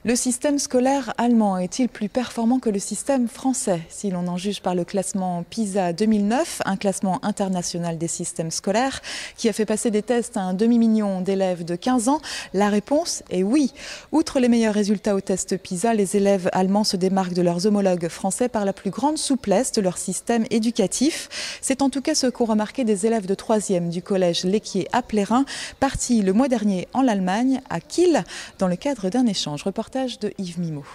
Le système scolaire allemand est-il plus performant que le système français? Si l'on en juge par le classement PISA 2009, un classement international des systèmes scolaires, qui a fait passer des tests à un demi-million d'élèves de 15 ans, la réponse est oui. Outre les meilleurs résultats au test PISA, les élèves allemands se démarquent de leurs homologues français par la plus grande souplesse de leur système éducatif. C'est en tout cas ce qu'ont remarqué des élèves de 3e du collège Lequier à Plérin, partis le mois dernier en Allemagne, à Kiel, dans le cadre d'un échange. Reportage de Yves Mimot.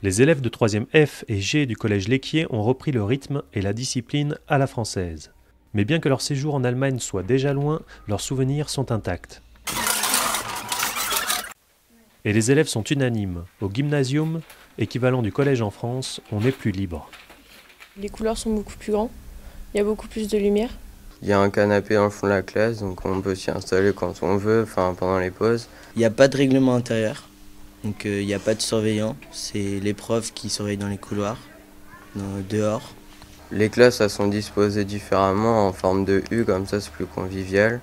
Les élèves de 3e F et G du collège Lequier ont repris le rythme et la discipline à la française. Mais bien que leur séjour en Allemagne soit déjà loin, leurs souvenirs sont intacts. Et les élèves sont unanimes. Au gymnasium, équivalent du collège en France, on est plus libre. Les couloirs sont beaucoup plus grands, il y a beaucoup plus de lumière. Il y a un canapé dans le fond de la classe, donc on peut s'y installer quand on veut, pendant les pauses. Il n'y a pas de règlement intérieur, donc il n'y a pas de surveillant. C'est les profs qui surveillent dans les couloirs, dehors. Les classes elles sont disposées différemment en forme de U, comme ça c'est plus convivial.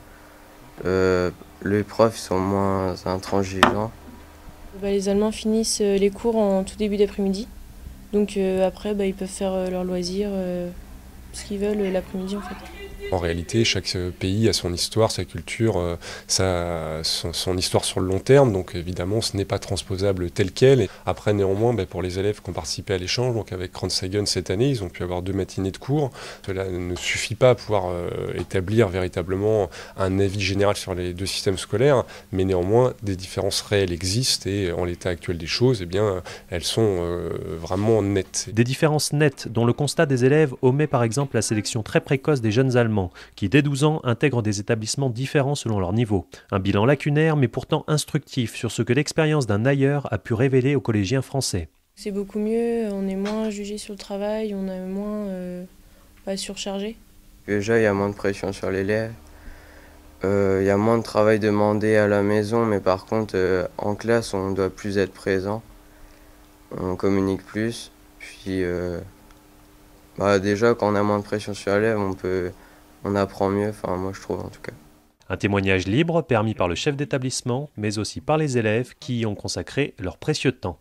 Les profs sont moins intransigeants. Les Allemands finissent les cours en tout début d'après-midi, donc après ils peuvent faire leurs loisirs, ce qu'ils veulent l'après-midi en fait. En réalité, chaque pays a son histoire, sa culture, son histoire sur le long terme, donc évidemment ce n'est pas transposable tel quel. Et après néanmoins, pour les élèves qui ont participé à l'échange, donc avec Kranzhagen cette année, ils ont pu avoir 2 matinées de cours. Cela ne suffit pas à pouvoir établir véritablement un avis général sur les 2 systèmes scolaires, mais néanmoins des différences réelles existent et en l'état actuel des choses, elles sont vraiment nettes. Des différences nettes dont le constat des élèves omet par exemple la sélection très précoce des jeunes Allemands, qui dès 12 ans intègrent des établissements différents selon leur niveau. Un bilan lacunaire mais pourtant instructif sur ce que l'expérience d'un ailleurs a pu révéler aux collégiens français. C'est beaucoup mieux, on est moins jugé sur le travail, on est moins surchargé. Déjà il y a moins de pression sur l'élève, il y a moins de travail demandé à la maison, mais par contre en classe on doit plus être présent, on communique plus, puis déjà quand on a moins de pression sur l'élève on apprend mieux, moi je trouve en tout cas. Un témoignage libre permis par le chef d'établissement, mais aussi par les élèves qui y ont consacré leur précieux temps.